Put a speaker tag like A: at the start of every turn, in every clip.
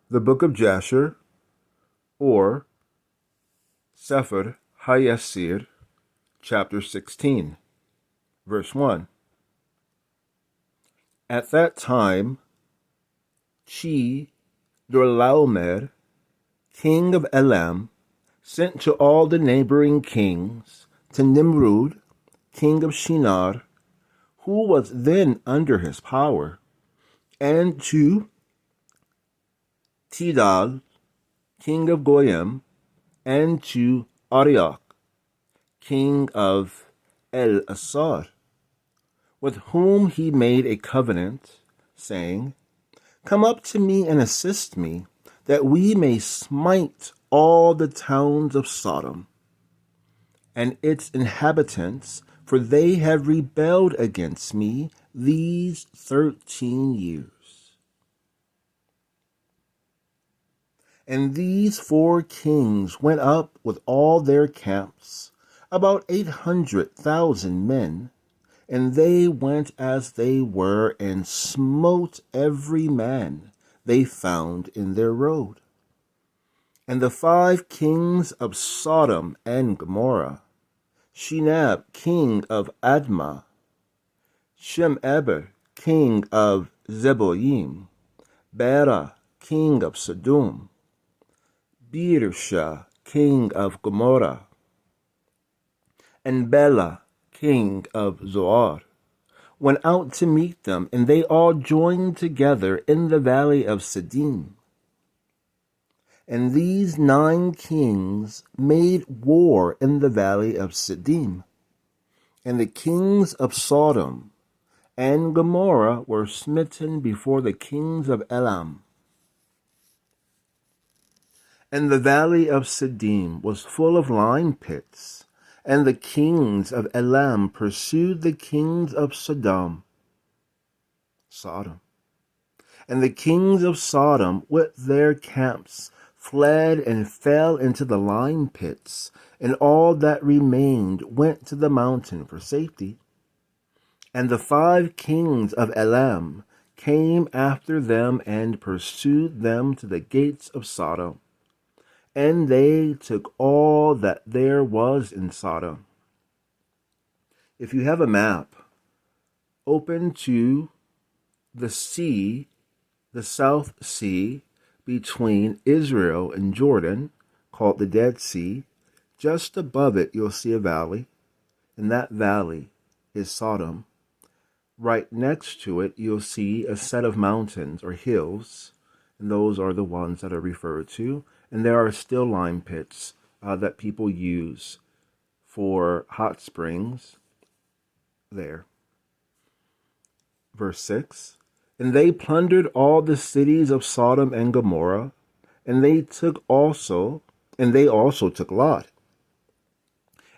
A: The book of Jasher, or Sephir Yaseer, chapter 16, verse 1. At that time, Omer, king of Elam, sent to all the neighboring kings, to Nimrod, king of Shinar, who was then under his power, and to Tidal, king of Goyim, and to Arioch, king of El-Asar, with whom he made a covenant, saying, Come up to me and assist me, that we may smite all the towns of Sodom and its inhabitants, for they have rebelled against me these 13 years. And these 4 kings went up with all their camps, about 800,000 men, and they went as they were, and smote every man they found in their road. And the 5 kings of Sodom and Gomorrah, Shinab, king of Admah, Shem, king of Zeboim, Bera, king of Sodom, Birsha, king of Gomorrah, and Bela, king of Zoar, went out to meet them, and they all joined together in the valley of Siddim. And these 9 kings made war in the valley of Siddim. And the kings of Sodom and Gomorrah were smitten before the kings of Elam. And the valley of Siddim was full of lime pits, and the kings of Elam pursued the kings of Sodom. And the kings of Sodom with their camps fled and fell into the lime pits, and all that remained went to the mountain for safety. And the 5 kings of Elam came after them and pursued them to the gates of Sodom. And they took all that there was in Sodom. If you have a map, open to the sea, the South Sea, between Israel and Jordan, called the Dead Sea. Just above it, you'll see a valley, and that valley is Sodom. Right next to it, you'll see a set of mountains or hills, and those are the ones that are referred to. And there are still lime pits that people use for hot springs there. Verse 6, And they plundered all the cities of Sodom and Gomorrah, and they also took Lot.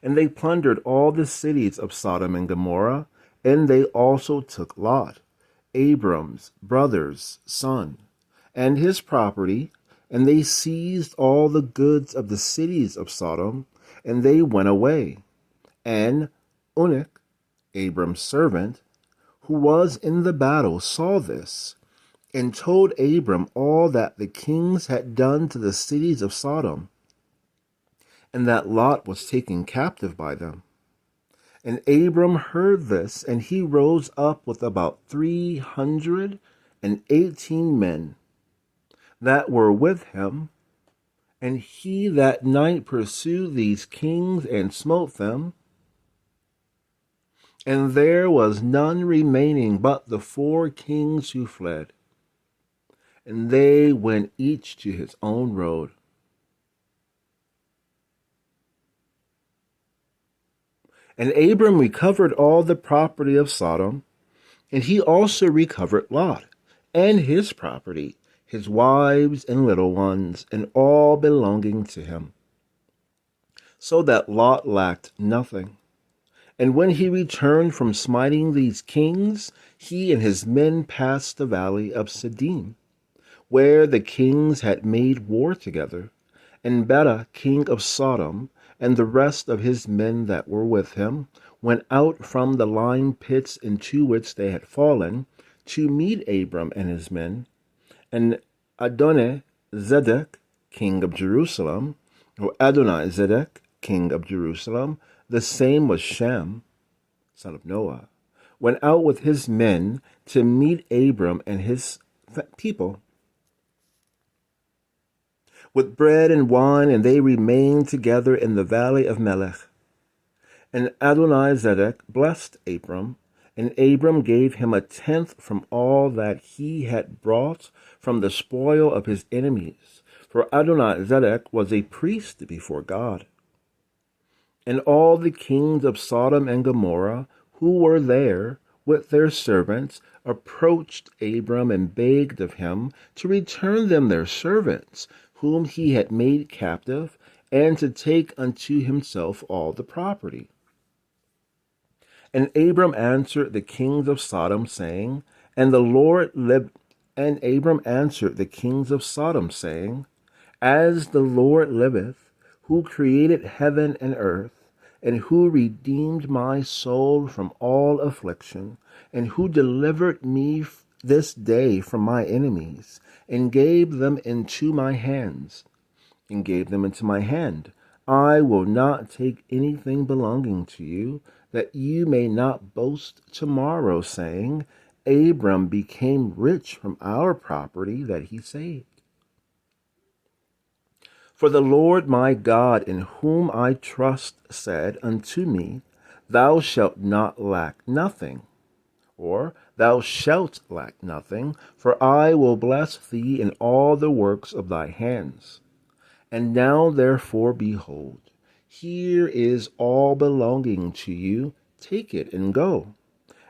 A: And they plundered all the cities of Sodom and Gomorrah, and they also took Lot, Abram's brother's son, and his property, and they seized all the goods of the cities of Sodom, and they went away. And Unuk, Abram's servant, who was in the battle, saw this, and told Abram all that the kings had done to the cities of Sodom, and that Lot was taken captive by them. And Abram heard this, and he rose up with about 318 men that were with him, and he that night pursued these kings and smote them. And there was none remaining but the 4 kings who fled, and they went each to his own road. And Abram recovered all the property of Sodom, and he also recovered Lot, and his property, his wives and little ones, and all belonging to him, so that Lot lacked nothing. And when he returned from smiting these kings, he and his men passed the valley of Siddim, where the kings had made war together. And Bela, king of Sodom, and the rest of his men that were with him, went out from the lime pits into which they had fallen, to meet Abram and his men. And Adonizedek, Adonizedek, king of Jerusalem, or Adonizedek, king of Jerusalem, the same was Shem, son of Noah, went out with his men to meet Abram and his people with bread and wine, and they remained together in the valley of Melech. And Adonizedek blessed Abram, and Abram gave him a tenth from all that he had brought from the spoil of his enemies, for Adonizedek was a priest before God. And all the kings of Sodom and Gomorrah, who were there with their servants, approached Abram and begged of him to return them their servants, whom he had made captive, and to take unto himself all the property. And Abram answered the kings of Sodom, saying, And Abram answered the kings of Sodom, saying, As the Lord liveth, who created heaven and earth, and who redeemed my soul from all affliction, and who delivered me this day from my enemies, and gave them into my hand, I will not take anything belonging to you, that you may not boast tomorrow, saying, Abram became rich from our property that he saved. For the Lord my God, in whom I trust, said unto me, Thou shalt not lack nothing, or thou shalt lack nothing, for I will bless thee in all the works of thy hands. And now therefore, behold, here is all belonging to you, take it and go.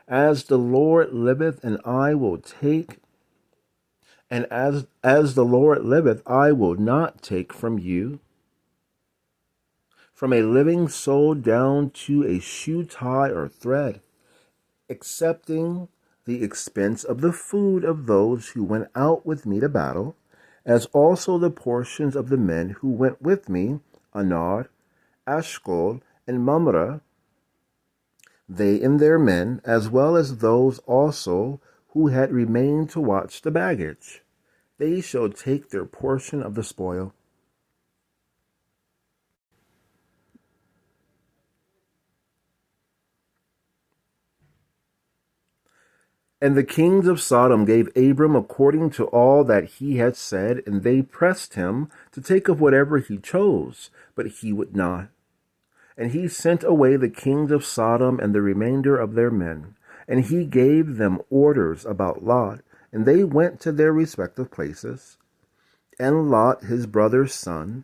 A: As the Lord liveth, and I will take, and as the Lord liveth, I will not take from you, from a living soul down to a shoe tie or thread, excepting the expense of the food of those who went out with me to battle, as also the portions of the men who went with me, Anar, Ashkol, and Mamre, they and their men, as well as those also who had remained to watch the baggage. They shall take their portion of the spoil. And the kings of Sodom gave Abram according to all that he had said, and they pressed him to take of whatever he chose, but he would not. And he sent away the kings of Sodom and the remainder of their men, and he gave them orders about Lot, and they went to their respective places. And Lot, his brother's son,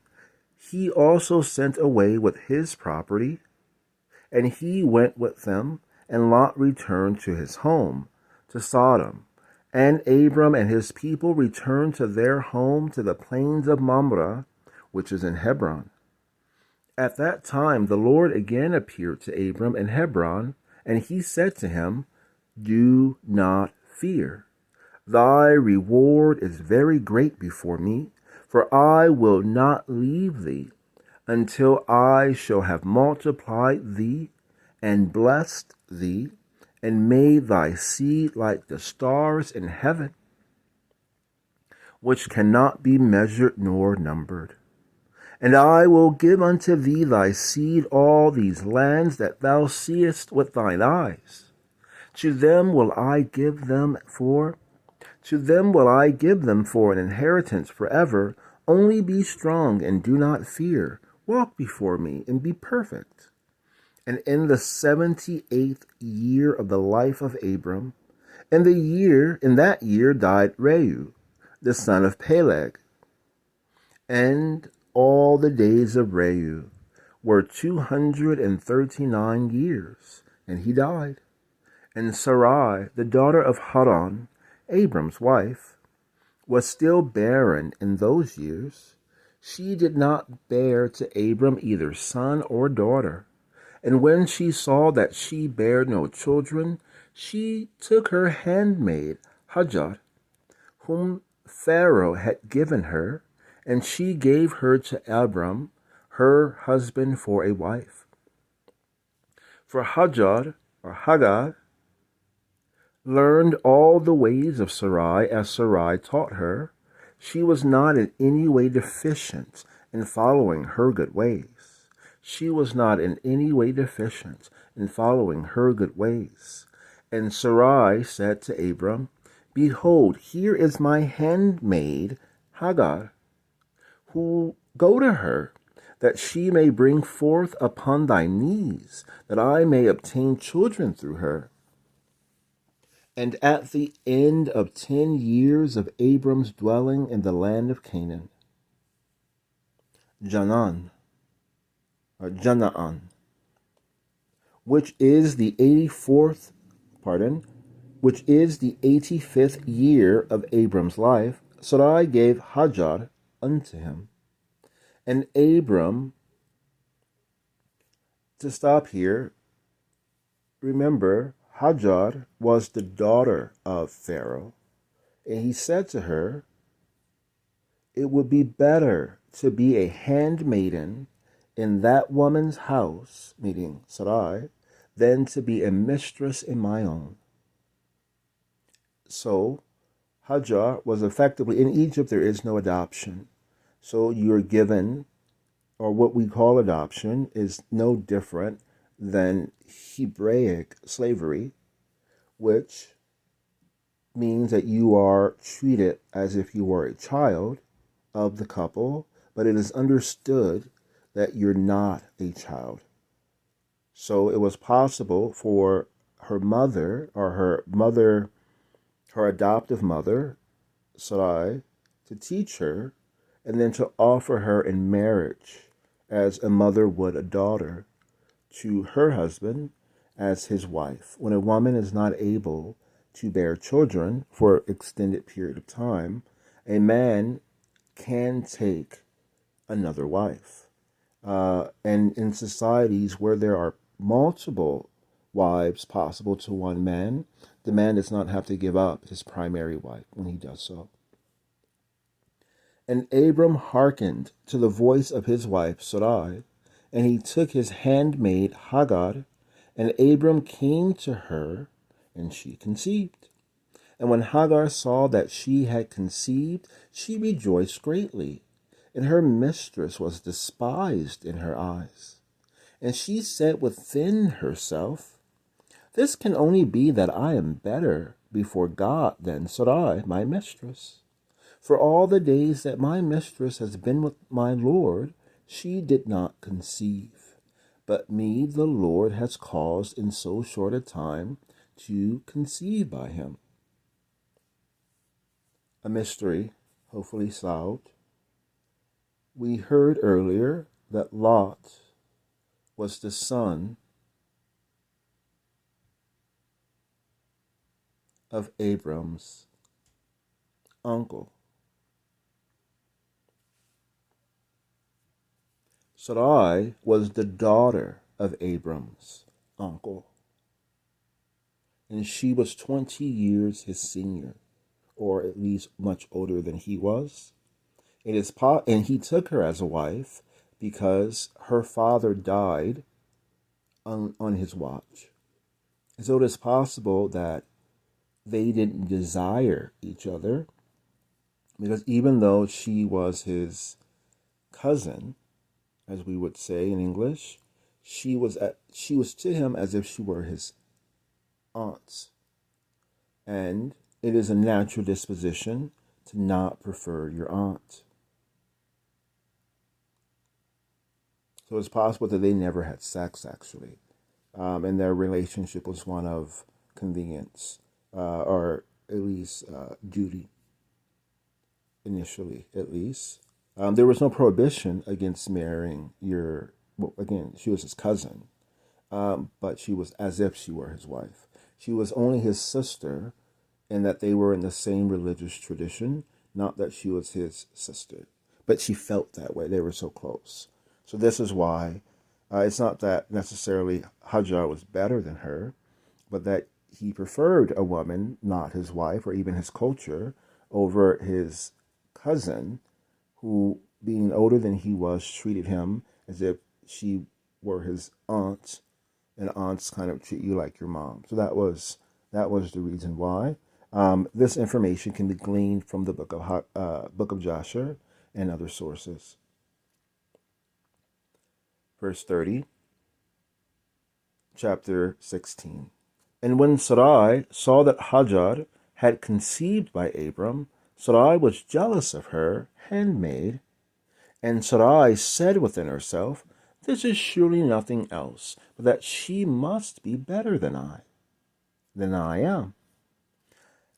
A: he also sent away with his property, and he went with them, and Lot returned to his home, to Sodom. And Abram and his people returned to their home to the plains of Mamre, which is in Hebron. At that time the Lord again appeared to Abram in Hebron, and he said to him, Do not fear. Thy reward is very great before me, for I will not leave thee until I shall have multiplied thee and blessed thee, and made thy seed like the stars in heaven, which cannot be measured nor numbered. And I will give unto thee thy seed all these lands that thou seest with thine eyes. To them will I give them for an inheritance forever. Only be strong and do not fear. Walk before me and be perfect. And in the 78th year of the life of Abram, in that year died Reu, the son of Peleg. And all the days of Reu were 239 years, and he died. And Sarai, the daughter of Haran, Abram's wife, was still barren in those years. She did not bear to Abram either son or daughter. And when she saw that she bare no children, she took her handmaid Hagar, whom Pharaoh had given her, and she gave her to Abram, her husband, for a wife. For Hagar learned all the ways of Sarai as Sarai taught her. She was not in any way deficient in following her good ways. She was not in any way deficient in following her good ways. And Sarai said to Abram, Behold, here is my handmaid Hagar, who go to her, that she may bring forth upon thy knees, that I may obtain children through her. And at the end of 10 years of Abram's dwelling in the land of Canaan, Janaan, which is the 85th year of Abram's life, Sarai gave Hagar unto him. And Abram, to stop here, remember, Hagar was the daughter of Pharaoh, and he said to her, it would be better to be a handmaiden in that woman's house, meaning Sarai, than to be a mistress in my own. So, Hagar was effectively, in Egypt there is no adoption. So you're given, or what we call adoption, is no different than Hebraic slavery, which means that you are treated as if you were a child of the couple, but it is understood that you're not a child. So it was possible for her mother, or her adoptive mother, Sarai, to teach her and then to offer her in marriage as a mother would a daughter to her husband as his wife. When a woman is not able to bear children for an extended period of time, a man can take another wife. And in societies where there are multiple wives possible to one man, the man does not have to give up his primary wife when he does so. And Abram hearkened to the voice of his wife Sarai, and he took his handmaid Hagar, and Abram came to her, and she conceived. And when Hagar saw that she had conceived, she rejoiced greatly, and her mistress was despised in her eyes. And she said within herself, This can only be that I am better before God than Sarai, my mistress. For all the days that my mistress has been with my Lord, she did not conceive. But me the Lord has caused in so short a time to conceive by him. A mystery, hopefully solved. We heard earlier that Lot was the son of Abram's uncle. Sarai was the daughter of Abram's uncle, and she was 20 years his senior, or at least much older than he was. And he took her as a wife because her father died on his watch. And so it is possible that they didn't desire each other, because even though she was his cousin, as we would say in English, she was to him as if she were his aunt. And it is a natural disposition to not prefer your aunt. So it's possible that they never had sex, actually. And their relationship was one of convenience, or at least duty, initially, at least. There was no prohibition against marrying again, she was his cousin, but she was as if she were his wife. She was only his sister in that they were in the same religious tradition, not that she was his sister. But she felt that way. They were so close. So this is why it's not that necessarily Hagar was better than her, but that he preferred a woman, not his wife or even his culture, over his cousin, who, being older than he was, treated him as if she were his aunt, and aunts kind of treat you like your mom. So that was the reason why. This information can be gleaned from the book of Jasher and other sources. Verse 30, chapter 16. And when Sarai saw that Hagar had conceived by Abram, Sarai was jealous of her handmaid. And Sarai said within herself, This is surely nothing else, but that she must be better than I am.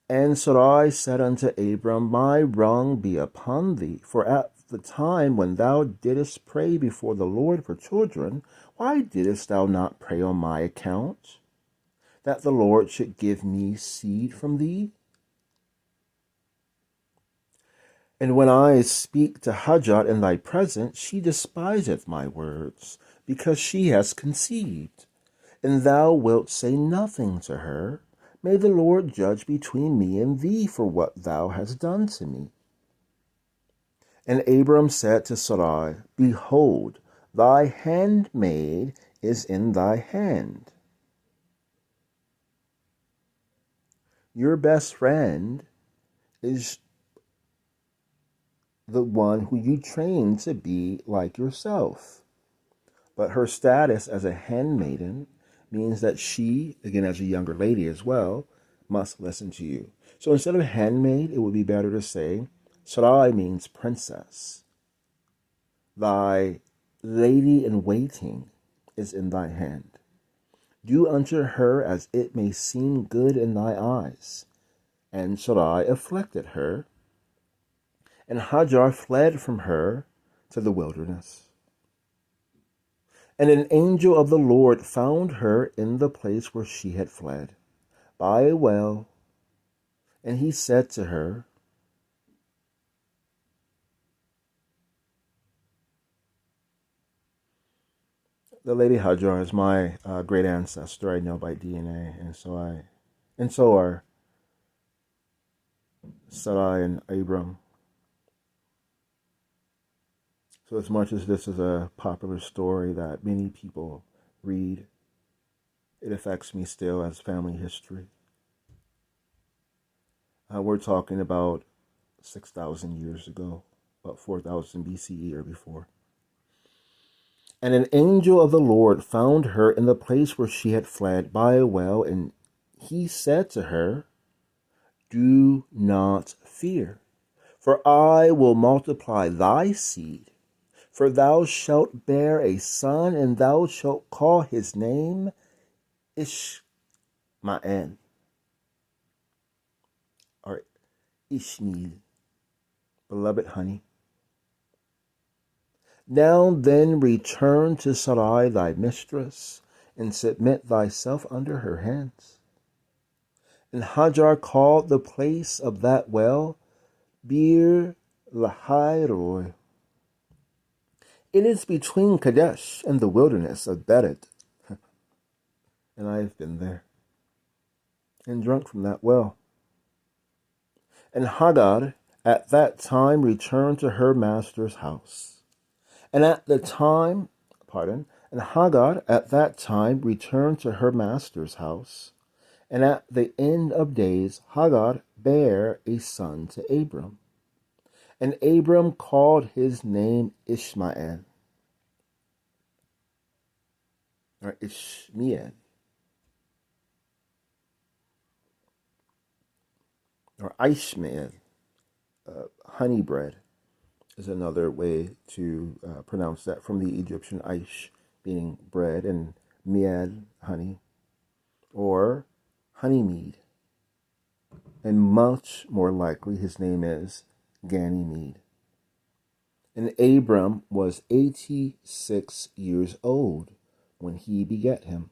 A: And Sarai said unto Abram, My wrong be upon thee, for at the time when thou didst pray before the Lord for children, why didst thou not pray on my account, that the Lord should give me seed from thee? And when I speak to Hagar in thy presence, she despiseth my words, because she has conceived. And thou wilt say nothing to her. May the Lord judge between me and thee for what thou hast done to me. And Abram said to Sarai, Behold, thy handmaid is in thy hand. Your best friend is the one who you train to be like yourself. But her status as a handmaiden means that she, again as a younger lady as well, must listen to you. So instead of handmaid, it would be better to say, Sarai means princess. Thy lady in waiting is in thy hand. Do unto her as it may seem good in thy eyes. And Sarai afflicted her, and Hagar fled from her to the wilderness. And an angel of the Lord found her in the place where she had fled, by a well, and he said to her, the lady Hagar is my great ancestor. I know by DNA, and so are Sarai and Abram. So as much as this is a popular story that many people read, it affects me still as family history. We're talking about 6,000 years ago, about 4,000 BCE or before. And an angel of the Lord found her in the place where she had fled by a well, and he said to her, Do not fear, for I will multiply thy seed. For thou shalt bear a son, and thou shalt call his name Ishmael, or Ishmael, beloved honey. Now then return to Sarai thy mistress, and submit thyself under her hands. And Hagar called the place of that well Bir Lahai. It is between Kadesh and the wilderness of Bered. And I have been there and drunk from that well. And Hagar at that time returned to her master's house. And Hagar at that time returned to her master's house. And at the end of days, Hagar bare a son to Abram. And Abram called his name Ishmael, or Ishmael, or Ishmael. Honey bread is another way to pronounce that, from the Egyptian Aish, meaning bread, and miel, honey, or honey mead. And much more likely his name is Ganymede. And Abram was 86 years old when he begat him.